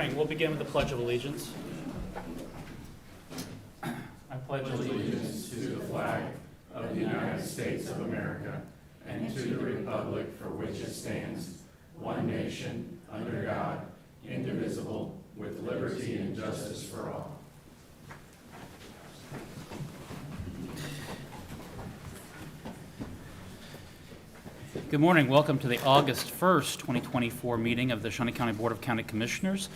morning. We'll begin with the Pledge of Allegiance. I pledge allegiance to the flag of the United States of America and to the republic for which it stands, one nation, under God, indivisible, with liberty and justice for all. Good morning. Welcome to the August 1st, 2024 meeting of the Shawnee County Board of County Commissioners.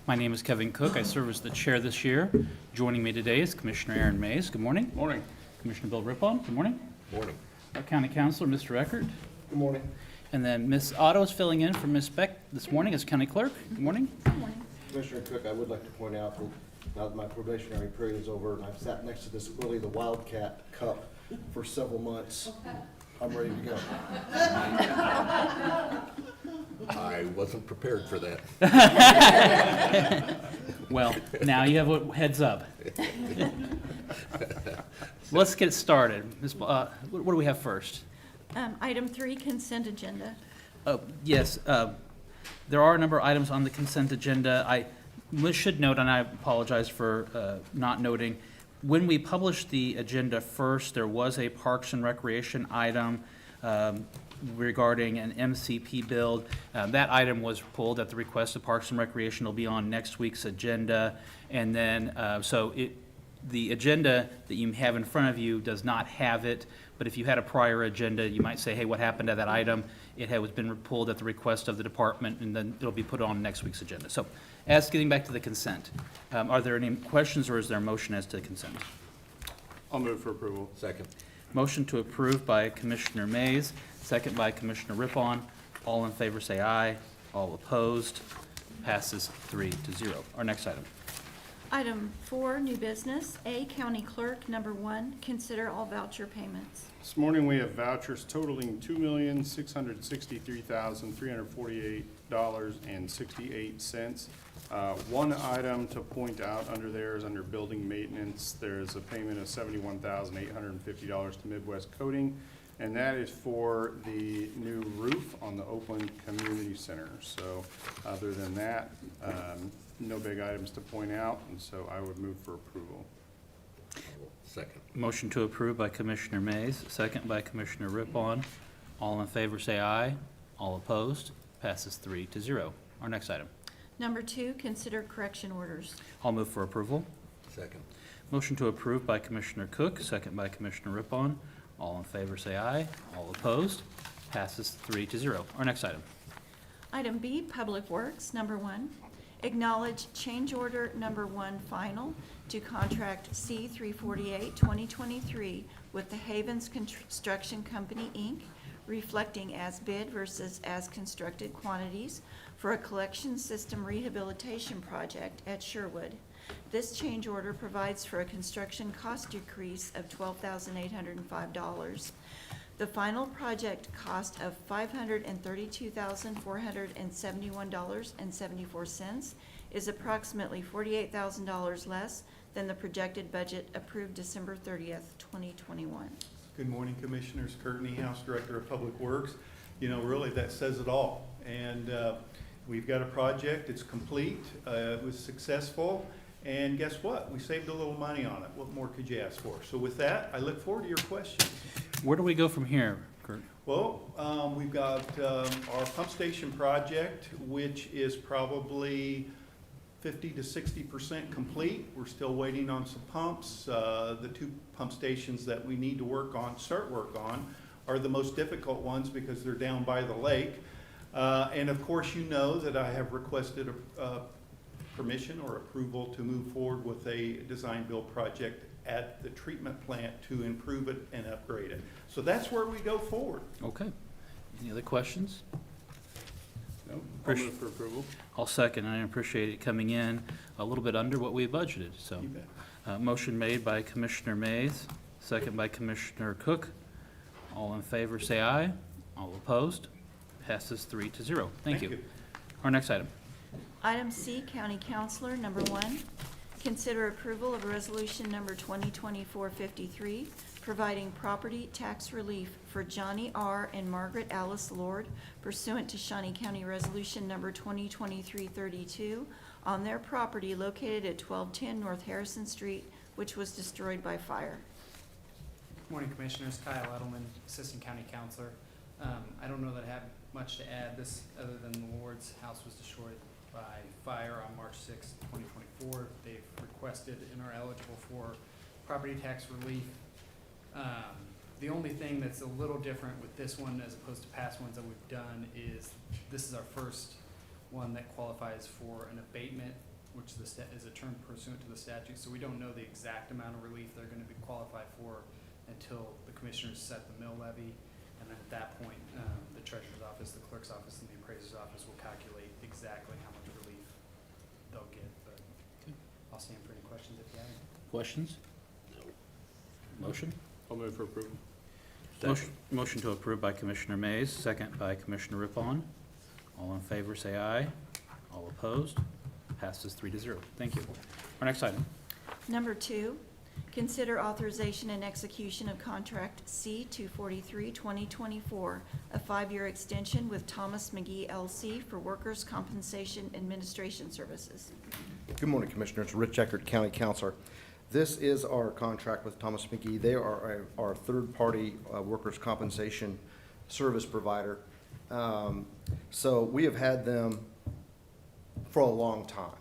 My name is Kevin Cook. I serve as the chair this year. Joining me today is Commissioner Aaron Mays. Good morning. Morning. Commissioner Bill Rippon. Good morning. Morning. Our County Councilor, Mr. Eckert. Good morning. And then Ms. Otto is filling in for Ms. Beck this morning as County Clerk. Good morning. Good morning. Commissioner Cook, I would like to point out that now that my probationary period is over and I've sat next to this Willie the Wildcat Cup for several months, I'm ready to go. I wasn't prepared for that. Well, now you have a heads up. Let's get started. What do we have first? Item 3, consent agenda. Yes, there are a number of items on the consent agenda. I should note, and I apologize for not noting, when we published the agenda first, there was a Parks and Recreation item regarding an MCP build. That item was pulled at the request of Parks and Recreation. It'll be on next week's agenda. And then, the agenda that you have in front of you does not have it, but if you had a prior agenda, you might say, hey, what happened to that item? It has been pulled at the request of the department, and then it'll be put on next week's agenda. So, as getting back to the consent, are there any questions, or is there a motion as to consent? I'll move for approval. Second. Motion to approve by Commissioner Mays, second by Commissioner Rippon. All in favor say aye. All opposed. Passes 3-0. Our next item. Item 4, new business. A, County Clerk, number 1, consider all voucher payments. This morning, we have vouchers totaling $2,663,348.68. One item to point out under there is under building maintenance. There's a payment of $71,850 to Midwest Coating, and that is for the new roof on the Oakland Community Center. So other than that, no big items to point out, and so I would move for approval. Second. Motion to approve by Commissioner Mays, second by Commissioner Rippon. All in favor say aye. All opposed. Passes 3-0. Our next item. Number 2, consider correction orders. I'll move for approval. Second. Motion to approve by Commissioner Cook, second by Commissioner Rippon. All in favor say aye. All opposed. Passes 3-0. Our next item. Item B, Public Works, number 1, acknowledge change order number 1 final to contract C-348-2023 with the Havens Construction Company, Inc., reflecting as bid versus as constructed quantities for a collection system rehabilitation project at Sherwood. This change order provides for a construction cost decrease of $12,805. The final project cost of $532,471.74 is approximately $48,000 less than the projected budget approved December 30th, 2021. Good morning, Commissioners. Kurt Niehaus, Director of Public Works. You know, really, that says it all. And we've got a project. It's complete. It was successful. And guess what? We saved a little money on it. What more could you ask for? So with that, I look forward to your questions. Where do we go from here, Kurt? Well, we've got our pump station project, which is probably 50 to 60% complete. We're still waiting on some pumps. The 2 pump stations that we need to start work on, are the most difficult ones because they're down by the lake. And of course, you know that I have requested permission or approval to move forward with a design-build project at the treatment plant to improve it and upgrade it. So that's where we go forward. Okay. Any other questions? No, I'll move for approval. I'll second. I appreciate it coming in a little bit under what we budgeted. So, You bet. motion made by Commissioner Mays, second by Commissioner Cook. All in favor say aye. All opposed. Passes 3-0. Thank you. Our next item. Item C, County Councilor, number 1, consider approval of resolution number 2024-53, providing property tax relief for Johnny R. and Margaret Alice Lord pursuant to Shawnee County Resolution number 2023-32, on their property located at 1210 North Harrison Street, which was destroyed by fire. Good morning, Commissioners. Kyle Edelman, Assistant County Counselor. I don't know that I have much to add this, other than the Ward's house was destroyed by fire on March 6, 2024. They've requested and are eligible for property tax relief. The only thing that's a little different with this one as opposed to past ones that we've done is this is our first one that qualifies for an abatement, which is a term pursuant to the statute. So we don't know the exact amount of relief they're going to be qualified for until the commissioners set the mill levy. And then at that point, the treasurer's office, the clerk's office, and the appraiser's office will calculate exactly how much relief they'll get. But I'll stand for any questions if you have any. Questions? Motion? I'll move for approval. Motion to approve by Commissioner Mays, second by Commissioner Rippon. All in favor, say aye. All opposed? Passes 3-0. Thank you. Our next item. Number 2, consider authorization and execution of contract C-243-2024, a 5-year extension with Thomas McGee LC for workers' compensation administration services. Good morning, Commissioners. Rich Eckert, County Counselor. This is our contract with Thomas McGee. They are our third-party workers' compensation service provider. So we have had them for a long time.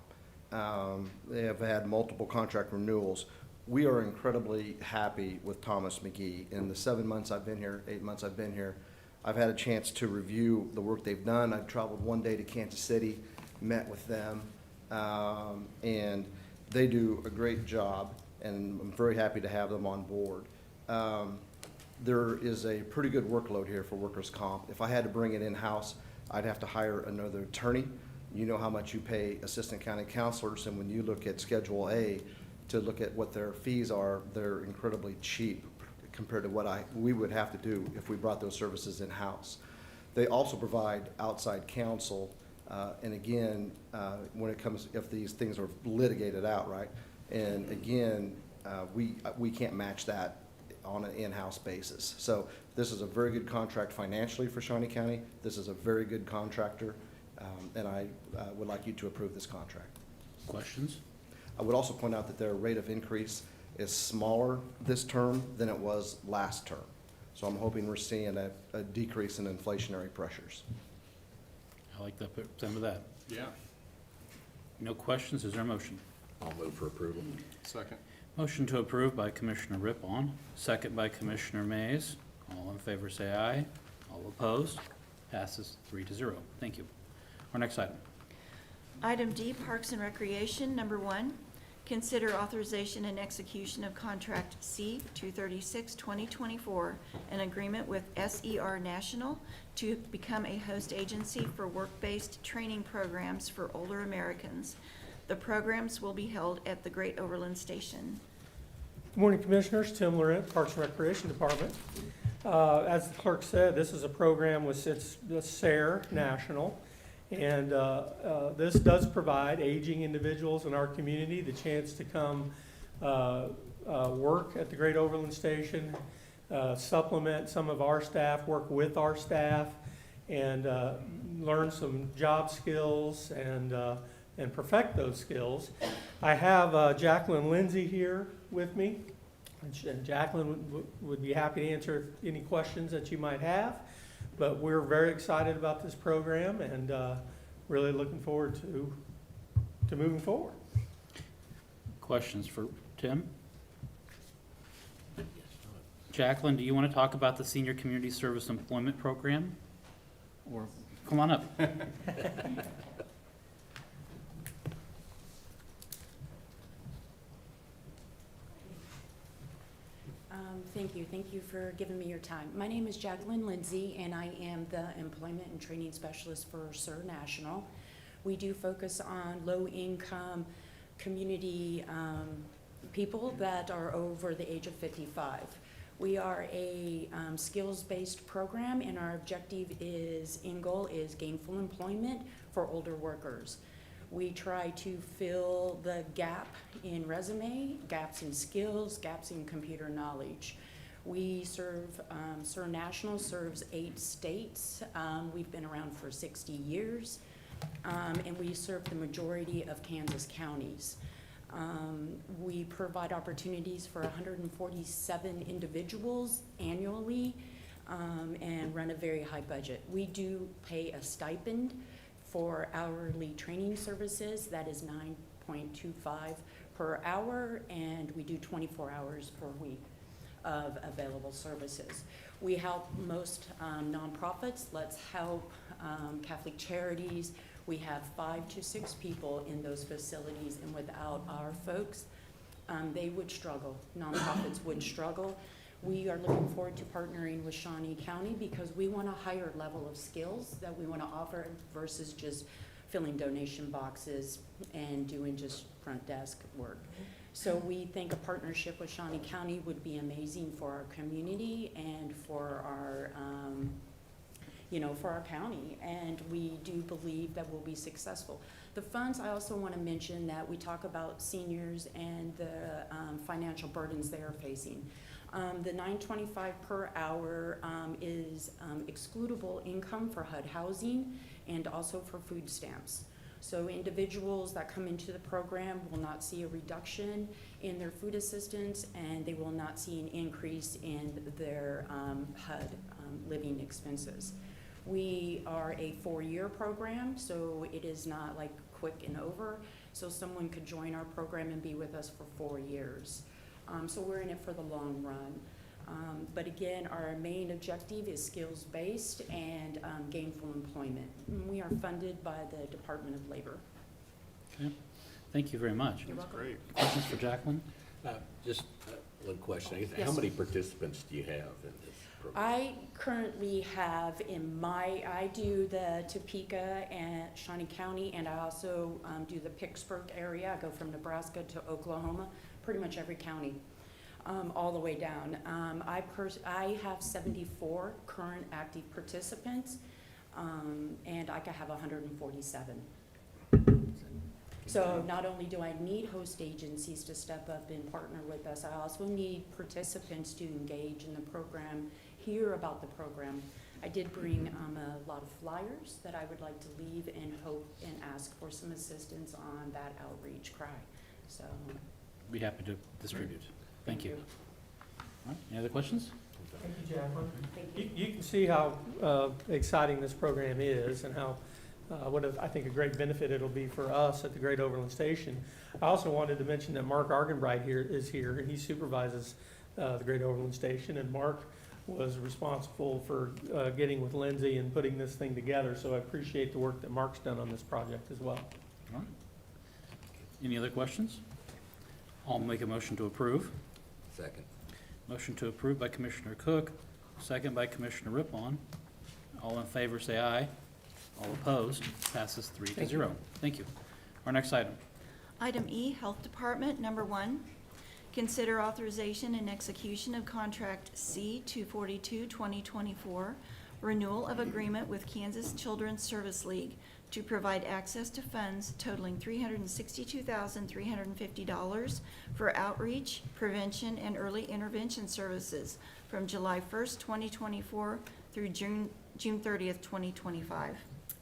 They have had multiple contract renewals. We are incredibly happy with Thomas McGee. In the 7 months I've been here, 8 months I've been here, I've had a chance to review the work they've done. I've traveled one day to Kansas City, met with them, and they do a great job, and I'm very happy to have them on board. There is a pretty good workload here for workers' comp. If I had to bring it in-house, I'd have to hire another attorney. You know how much you pay assistant county counselors, and when you look at Schedule A to look at what their fees are, they're incredibly cheap compared to what we would have to do if we brought those services in-house. They also provide outside counsel, and again, when it comes, if these things are litigated outright, and again, we can't match that on an in-house basis. So this is a very good contract financially for Shawnee County. This is a very good contractor, and I would like you to approve this contract. Questions? I would also point out that their rate of increase is smaller this term than it was last term. So I'm hoping we're seeing a decrease in inflationary pressures. I like that, some of that. Yeah. No questions, is there a motion? I'll move for approval. Second. Motion to approve by Commissioner Rippon, second by Commissioner Mays. All in favor, say aye. All opposed? Passes 3-0. Thank you. Our next item. Item D, Parks and Recreation. Number 1, consider authorization and execution of contract C-236-2024, an agreement with SER National to become a host agency for work-based training programs for older Americans. The programs will be held at the Great Overland Station. Good morning, Commissioners. Tim Laurent, Parks and Recreation Department. As the clerk said, this is a program with the SER National, and this does provide aging individuals in our community the chance to come work at the Great Overland Station, supplement some of our staff, work with our staff, and learn some job skills and perfect those skills. I have Jacqueline Lindsay here with me, and Jacqueline would be happy to answer any questions that you might have. But we're very excited about this program and really looking forward to moving forward. Questions for Tim? Jacqueline, do you want to talk about the Senior Community Service Employment Program? Or, come on up. Thank you. Thank you for giving me your time. My name is Jacqueline Lindsay, and I am the Employment and Training Specialist for SER National. We do focus on low-income community people that are over the age of 55. We are a skills-based program, and our end goal is gainful employment for older workers. We try to fill the gap in resume, gaps in skills, gaps in computer knowledge. We serve, SER National serves 8 states. We've been around for 60 years. and we serve the majority of Kansas counties. We provide opportunities for 147 individuals annually, and run a very high budget. We do pay a stipend for hourly training services. That is $9.25 per hour, and we do 24 hours per week of available services. We help most nonprofits. Let's Help, Catholic Charities. We have 5 to 6 people in those facilities, and without our folks, they would struggle. Nonprofits would struggle. We are looking forward to partnering with Shawnee County because we want a higher level of skills that we want to offer versus just filling donation boxes and doing just front desk work. So we think a partnership with Shawnee County would be amazing for our community and for our, for our county, and we do believe that we'll be successful. The funds, I also want to mention that we talk about seniors and the financial burdens they are facing. The $9.25 per hour is excludable income for HUD housing and also for food stamps. So individuals that come into the program will not see a reduction in their food assistance, and they will not see an increase in their HUD living expenses. We are a 4-year program, so it is not like quick and over. So someone could join our program and be with us for 4 years. So we're in it for the long run. But again, our main objective is skills-based and gainful employment. We are funded by the Department of Labor. Okay. Thank you very much. You're welcome. Great. Questions for Jacqueline? Just one question. Yes, How sir. many participants do you have in this program? I currently have I do the Topeka and Shawnee County, and I also do the Pittsburgh area. I go from Nebraska to Oklahoma, pretty much every county, all the way down. I have 74 current active participants, and I could have 147. So not only do I need host agencies to step up and partner with us, I also need participants to engage in the program, hear about the program. I did bring a lot of flyers that I would like to leave and hope and ask for some assistance on that outreach cry. So. Be happy to distribute. Thank you. All right, any other questions? Thank you, Jacqueline. Thank You can see how exciting this program is and how, I think a great benefit it'll be for us at the Great Overland Station. I also wanted to mention that Mark Argenbright is here, and he supervises the Great Overland Station, and Mark was responsible for getting with Lindsay and putting this thing together, so I appreciate the work that Mark's done on this project as well. All right. Any other questions? I'll make a motion to approve. Second. Motion to approve by Commissioner Cook, second by Commissioner Rippon. All in favor, say aye. All opposed, passes 3-0. Thank you. Our next item. Item E, Health Department, number 1. Consider authorization and execution of contract C-242-2024, renewal of agreement with Kansas Children's Service League to provide access to funds totaling $362,350 for outreach, prevention, and early intervention services from July 1st, 2024 through June 30th, 2025.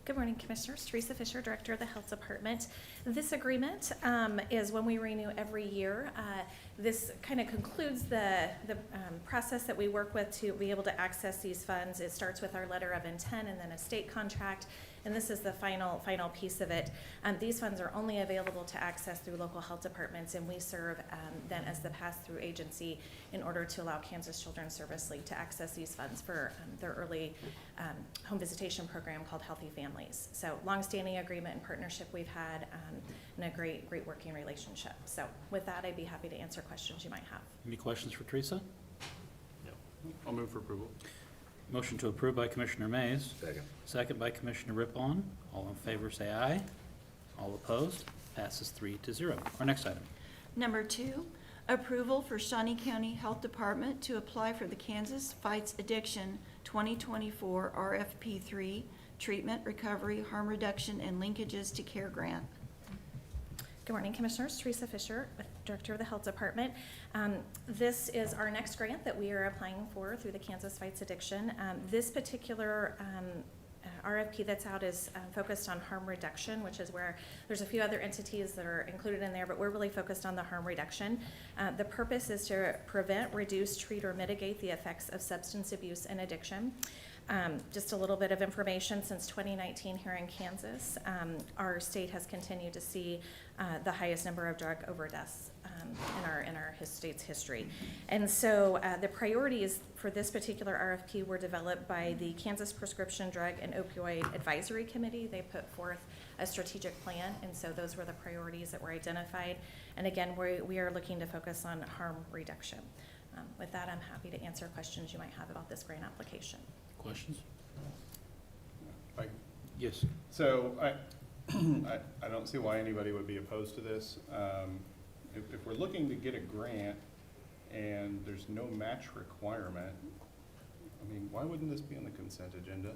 Good morning, Commissioners. Teresa Fisher, Director of the Health Department. This agreement is one we renew every year. This kind of concludes the process that we work with to be able to access these funds. It starts with our letter of intent and then a state contract, and this is the final piece of it. These funds are only available to access through local health departments, and we serve then as the pass-through agency in order to allow Kansas Children's Service League to access these funds for their early home visitation program called Healthy Families. So longstanding agreement and partnership we've had, and a great working relationship. So with that, I'd be happy to answer questions you might have. Any questions for Teresa? I'll move for approval. Motion to approve by Commissioner Mays, Second. second by Commissioner Rippon. All in favor, say aye. All opposed, passes 3-0. Our next item. Number 2, approval for Shawnee County Health Department to apply for the Kansas Fights Addiction 2024 RFP3 Treatment, Recovery, Harm Reduction, and Linkages to Care Grant. Good morning, Commissioners. Teresa Fisher, Director of the Health Department. This is our next grant that we are applying for through the Kansas Fights Addiction. This particular RFP that's out is focused on harm reduction, which is where there's a few other entities that are included in there, but we're really focused on the harm reduction. The purpose is to prevent, reduce, treat, or mitigate the effects of substance abuse and addiction. Just a little bit of information, since 2019 here in Kansas, our state has continued to see the highest number of drug overdoses in our state's history. And so the priorities for this particular RFP were developed by the Kansas Prescription Drug and Opioid Advisory Committee. They put forth a strategic plan, and so those were the priorities that were identified. And again, we are looking to focus on harm reduction. With that, I'm happy to answer questions you might have about this grant application. Questions? Like, Yes. so I don't see why anybody would be opposed to this. If we're looking to get a grant and there's no match requirement, I mean, why wouldn't this be on the consent agenda?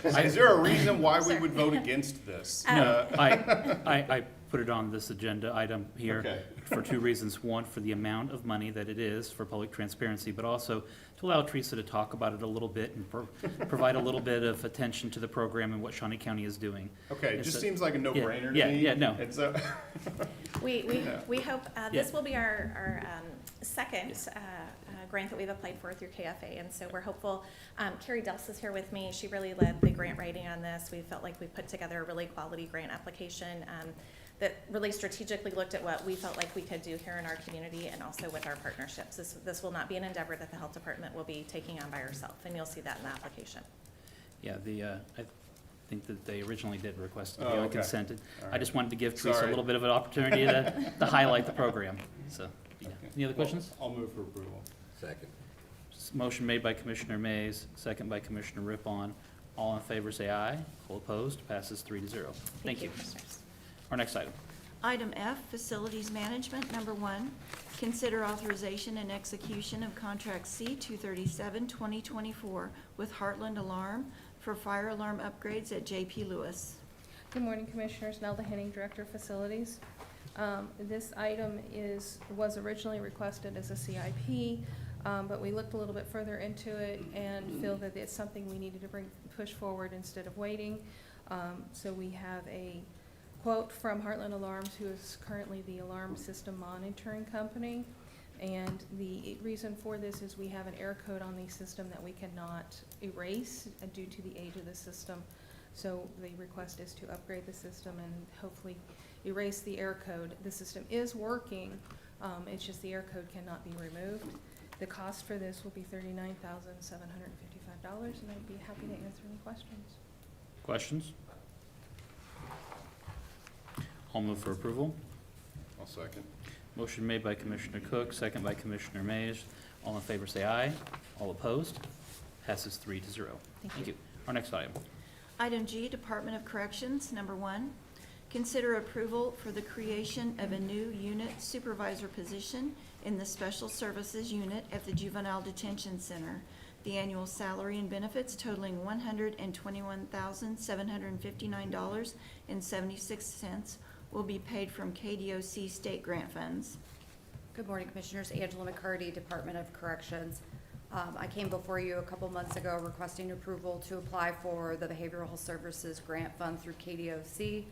Is there a reason why we would vote against this? No, I put it on this agenda item here Okay. for two reasons. One, for the amount of money that it is for public transparency, but also to allow Teresa to talk about it a little bit and provide a little bit of attention to the program and what Shawnee County is doing. Okay, it It's just a- seems like a no-brainer to yeah, me. yeah, no. And so, We hope, Yeah. this will be our second grant that we've applied for through KFA, and so we're hopeful. Carrie Dels is here with me. She really led the grant writing on this. We felt like we put together a really quality grant application that really strategically looked at what we felt like we could do here in our community and also with our partnerships. This will not be an endeavor that the health department will be taking on by herself, and you'll see that in the application. Yeah, I think that they originally did request to be Oh, on okay. consented. All I right. just wanted to give Teresa a Sorry. little bit of an opportunity to highlight the program, so. Yeah. Okay. Any other questions? I'll move for approval. Second. Motion made by Commissioner Mays, second by Commissioner Rippon. All in favor, say aye. All opposed, passes 3-0. Thank you. Commissioners. Our next item. Item F, Facilities Management, number 1, consider authorization and execution of Contract C-237-2024 with Heartland Alarm for fire alarm upgrades at J.P. Lewis. Good morning, Commissioners. Nelda Henning, Director of Facilities. This item was originally requested as a CIP, but we looked a little bit further into it and feel that it's something we needed to push forward instead of waiting. So we have a quote from Heartland Alarms, who is currently the alarm system monitoring company. And the reason for this is we have an error code on the system that we cannot erase due to the age of the system. So the request is to upgrade the system and hopefully erase the error code. The system is working, it's just the error code cannot be removed. The cost for this will be $39,755, and I'd be happy to answer any questions. Questions? I'll move for approval. I'll second. Motion made by Commissioner Cook, second by Commissioner Mays. All in favor, say aye. All opposed, passes 3-0. Thank you. Our next item. Item G, Department of Corrections, number 1, consider approval for the creation of a new unit supervisor position in the Special Services Unit at the Juvenile Detention Center. The annual salary and benefits totaling $121,759.76 will be paid from KDOC state grant funds. Good morning, Commissioners. Angela McCarty, Department of Corrections. I came before you a couple months ago requesting approval to apply for the Behavioral Health Services Grant Fund through KDOC.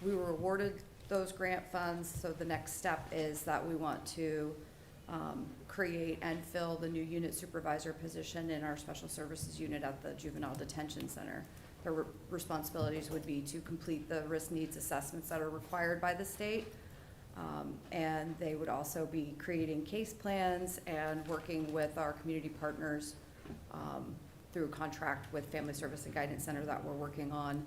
We were awarded those grant funds, so the next step is that we want to create and fill the new unit supervisor position in our Special Services Unit at the Juvenile Detention Center. Their responsibilities would be to complete the risk needs assessments that are required by the state. And they would also be creating case plans and working with our community partners through a contract with Family Service and Guidance Center that we're working on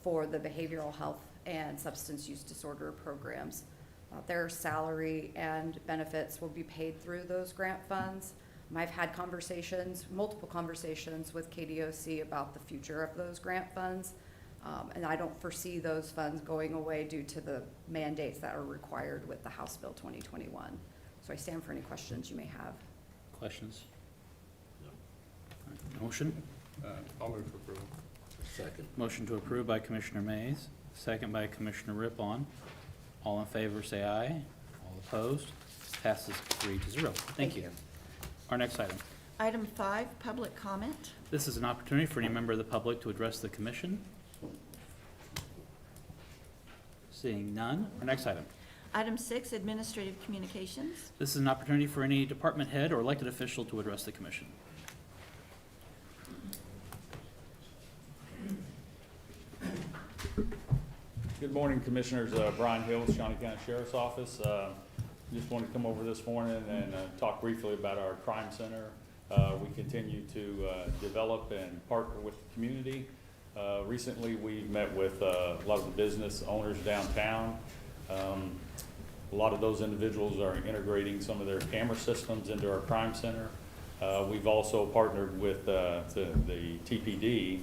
for the behavioral health and substance use disorder programs. Their salary and benefits will be paid through those grant funds. I've had multiple conversations with KDOC about the future of those grant funds. And I don't foresee those funds going away due to the mandates that are required with the House Bill 2021. So I stand for any questions you may have. Questions? All right, motion? I'll move for approval. Second. Motion to approve by Commissioner Mays, second by Commissioner Rippon. All in favor, say aye. All opposed, passes 3-0. Thank you. Our next item. Item 5, public comment. This is an opportunity for any member of the public to address the commission. Seeing none. Our next item. Item 6, administrative communications. This is an opportunity for any department head or elected official to address the commission. Good morning, Commissioners. Brian Hill, Shawnee County Sheriff's Office. Just wanted to come over this morning and talk briefly about our crime center. We continue to develop and partner with the community. Recently, we met with a lot of the business owners downtown. A lot of those individuals are integrating some of their camera systems into our crime center. We've also partnered with the TPD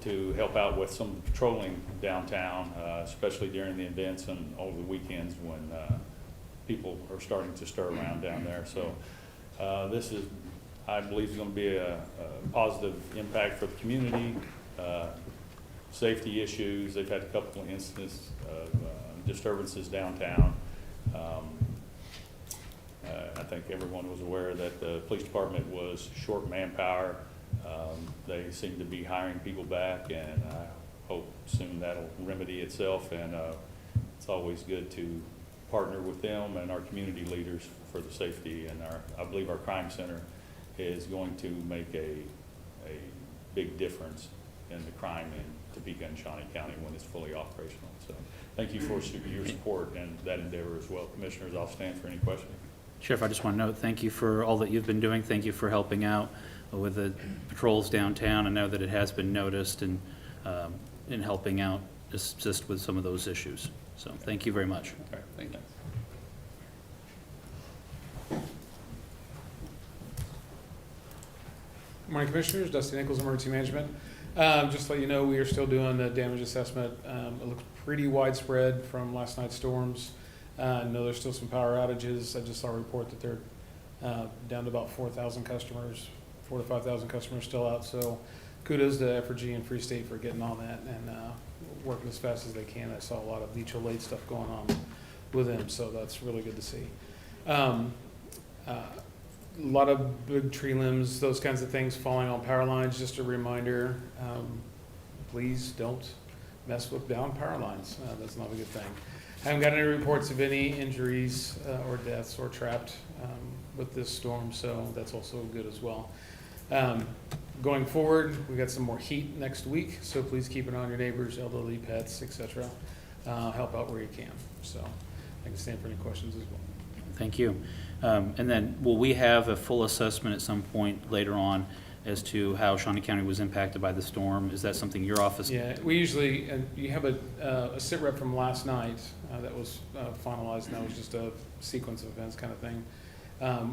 to help out with some patrolling downtown, especially during the events and over the weekends when people are starting to stir around down there. So this is, I believe, is going to be a positive impact for the community. Safety issues, they've had a couple of instances of disturbances downtown. I think everyone was aware that the police department was short manpower. They seem to be hiring people back, and I hope soon that'll remedy itself. And it's always good to partner with them and our community leaders for the safety. And I believe our crime center is going to make a big difference in the crime in Topeka and Shawnee County when it's fully operational. So thank you for your support and that endeavor as well. Commissioners, I'll stand for any questions. Sheriff, I just want to note, thank you for all that you've been doing. Thank you for helping out with the patrols downtown. I know that it has been noticed and in helping out assist with some of those issues. So thank you very much. Okay, thank you. Good morning, Commissioners. Dusty Nichols, Emergency Management. Just to let you know, we are still doing the damage assessment. It looks pretty widespread from last night's storms. I know there's still some power outages. I just saw a report that they're down to about 4,000 customers, 4,000 to 5,000 customers still out. So kudos to F4G and Free State for getting on that and working as fast as they can. I saw a lot of mutual aid stuff going on with them, so that's really good to see. A lot of big tree limbs, those kinds of things falling on power lines. Just a reminder, please don't mess with down power lines. That's not a good thing. I haven't got any reports of any injuries or deaths or trapped with this storm, so that's also good as well. Going forward, we got some more heat next week, so please keep an eye on your neighbors, elderly, pets, etc. Help out where you can. So I can stand for any questions as well. Thank you. And then will we have a full assessment at some point later on as to how Shawnee County was impacted by the storm? Is that something your office? Yeah, we usually, you have a sit rep from last night that was finalized, and that was just a sequence of events kind of thing.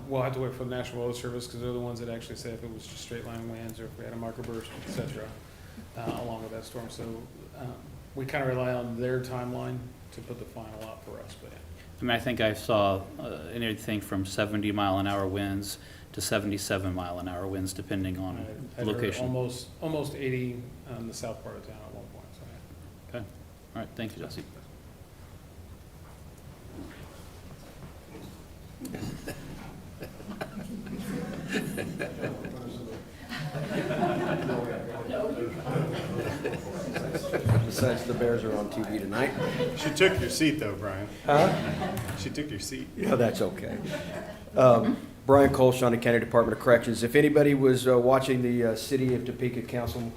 We'll have to wait for the National Weather Service because they're the ones that actually say if it was just straight line winds or if we had a marker burst, et cetera, along with that storm. So we kind of rely on their timeline to put the final out for us. But I mean, I think I saw anything from 70-mile-an-hour winds to 77-mile-an-hour winds, depending on I heard location. almost 80 on the south part of town at one point. So. Okay. All right. Thank you, Jesse. Besides, the Bears are on TV tonight. She took your seat though, Brian. Huh? She took your seat. Yeah, that's okay. Brian Cole, Shawnee County Department of Corrections. If anybody was watching the City of Topeka Council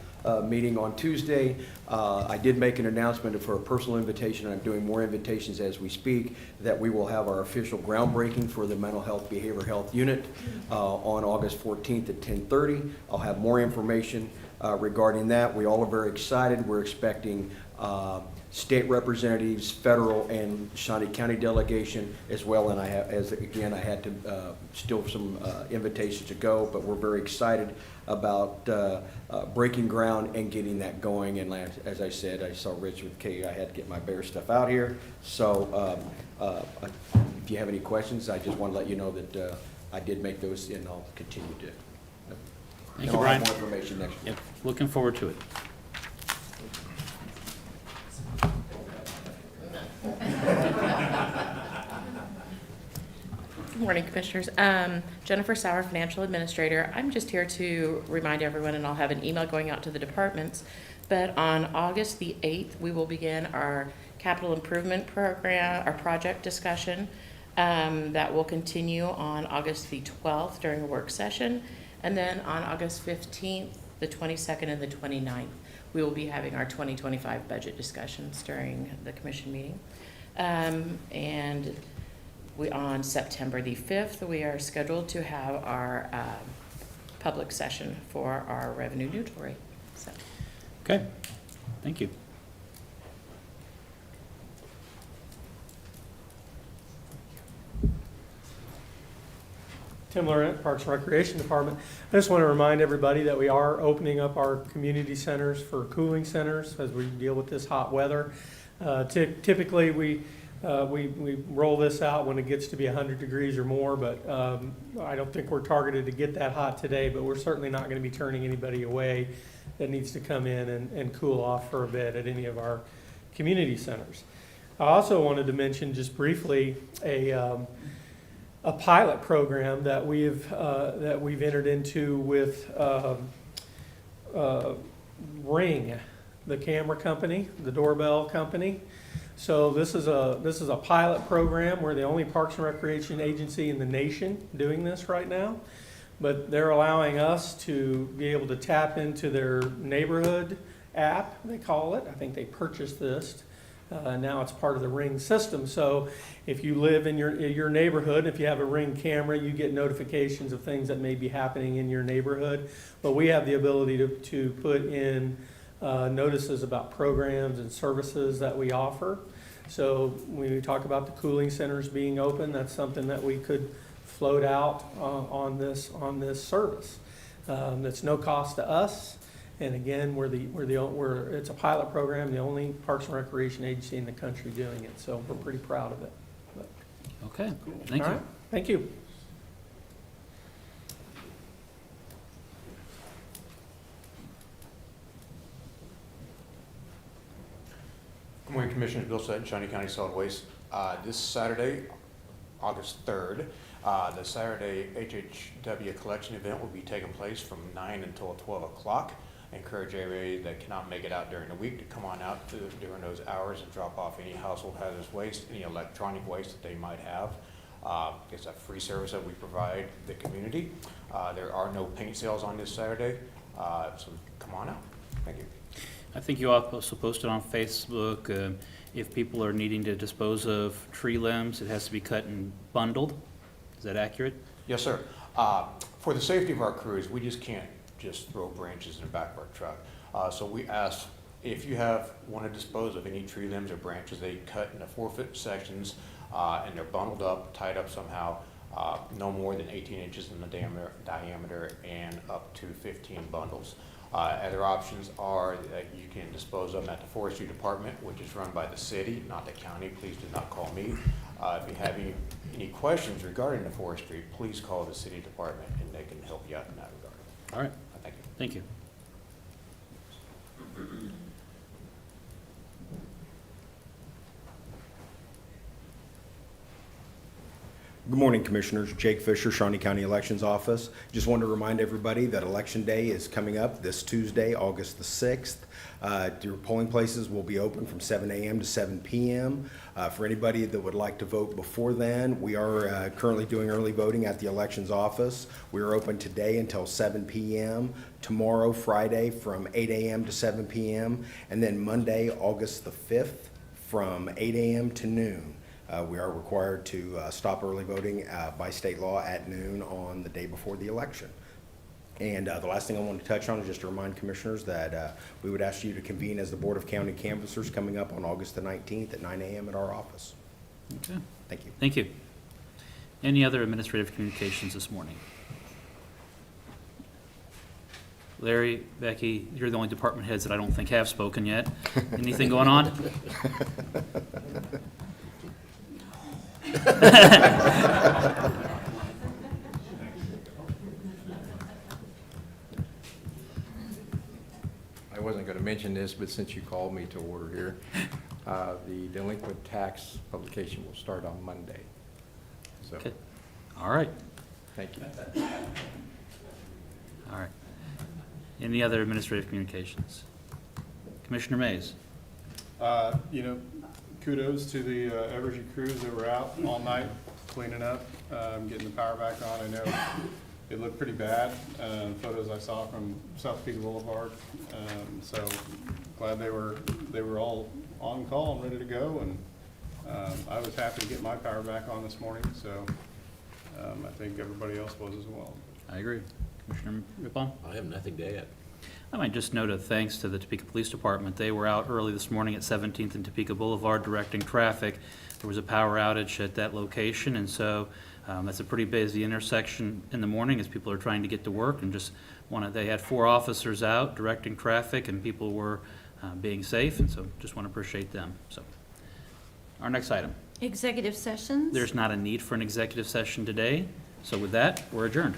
meeting on Tuesday, I did make an announcement for a personal invitation, and I'm doing more invitations as we speak, that we will have our official groundbreaking for the Mental Health Behavioral Health Unit on August 14th at 10:30. I'll have more information regarding that. We all are very excited. We're expecting state representatives, federal and Shawnee County delegation as well. And I had to still some invitations to go, but we're very excited about breaking ground and getting that going. And as I said, I saw Rich with Kay. I had to get my bear stuff out here. So if you have any questions, I just want to let you know that I did make those, and I'll continue to. Thank you, Brian. I'll have more information next week. Yep. Looking forward to it. Good morning, Commissioners. Jennifer Sauer, Financial Administrator. I'm just here to remind everyone, and I'll have an email going out to the departments, but on August the 8th, we will begin our capital improvement program, our project discussion. That will continue on August the 12th during a work session. And then on August 15th, the 22nd, and the 29th, we will be having our 2025 budget discussions during the commission meeting. And on September the 5th, we are scheduled to have our public session for our revenue neutral rate. So. Okay, thank you. Tim Laurent, Parks and Recreation Department. I just want to remind everybody that we are opening up our community centers for cooling centers as we deal with this hot weather. Typically, we roll this out when it gets to be 100 degrees or more, but I don't think we're targeted to get that hot today, but we're certainly not going to be turning anybody away that needs to come in and cool off for a bit at any of our community centers. I also wanted to mention just briefly a pilot program that we've entered into with Ring, the camera company, the doorbell company. So this is a pilot program. We're the only Parks and Recreation agency in the nation doing this right now, but they're allowing us to be able to tap into their neighborhood app, they call it. I think they purchased this. Now it's part of the Ring system. So if you live in your neighborhood, if you have a Ring camera, you get notifications of things that may be happening in your neighborhood. But we have the ability to put in notices about programs and services that we offer. So when we talk about the cooling centers being open, that's something that we could float out on this service. That's no cost to us. And again, it's a pilot program, the only Parks and Recreation agency in the country doing it. So we're pretty proud of it. But, Okay, thank you. right. Thank you. Good morning, Commissioner Bill Sutton, Shawnee County Solid Waste. This Saturday, August 3rd, the Saturday HHW collection event will be taking place from 9 until 12 o'clock. I encourage everybody that cannot make it out during the week to come on out during those hours and drop off any household hazardous waste, any electronic waste that they might have. It's a free service that we provide the community. There are no paint sales on this Saturday, so come on out. Thank you. I think you also posted on Facebook, if people are needing to dispose of tree limbs, it has to be cut and bundled. Is that accurate? Yes, sir. For the safety of our crews, we just can't just throw branches in the back of our truck. So we ask if you want to dispose of any tree limbs or branches, they cut into 4-foot sections and they're bundled up, tied up somehow, no more than 18 inches in the diameter and up to 15 bundles. Other options are that you can dispose of them at the Forestry Department, which is run by the city, not the county. Please do not call me. If you have any questions regarding the forestry, please call the city department and they can help you out in that regard. All right. Thank you. Thank you. Good morning, Commissioners. Jake Fisher, Shawnee County Elections Office. Just wanted to remind everybody that Election Day is coming up this Tuesday, August the 6th. Your polling places will be open from 7 a.m. to 7 p.m. For anybody that would like to vote before then, we are currently doing early voting at the Elections Office. We are open today until 7 p.m., tomorrow, Friday, from 8 a.m. to 7 p.m., and then Monday, August the 5th, from 8 a.m. to noon. We are required to stop early voting by state law at noon on the day before the election. And the last thing I want to touch on is just to remind commissioners that we would ask you to convene as the Board of County Canvassers coming up on August the 19th at 9 a.m. at our office. Okay. Thank you. Thank you. Any other administrative communications this morning? Larry, Becky, you're the only department heads that I don't think have spoken yet. Anything going on? I wasn't going to mention this, but since you called me to order here, the delinquent tax publication will start on Monday. So Okay. All right, Thank you. all right. Any other administrative communications? Commissioner Mays? You know, kudos to the Evergy crews that were out all night cleaning up, getting the power back on. I know it looked pretty bad, photos I saw from South Topeka Boulevard. So glad they were all on call and ready to go, and I was happy to get my power back on this morning, so I think everybody else was as well. I agree. Commissioner Rippon? I have nothing to add. I might just note a thanks to the Topeka Police Department. They were out early this morning at 17th and Topeka Boulevard directing traffic. There was a power outage at that location, and so that's a pretty busy intersection in the morning as people are trying to get to work, and just they had 4 officers out directing traffic, and people were being safe, and so just want to appreciate them. So, our next item. Executive sessions? There's not a need for an executive session today, so with that, we're adjourned.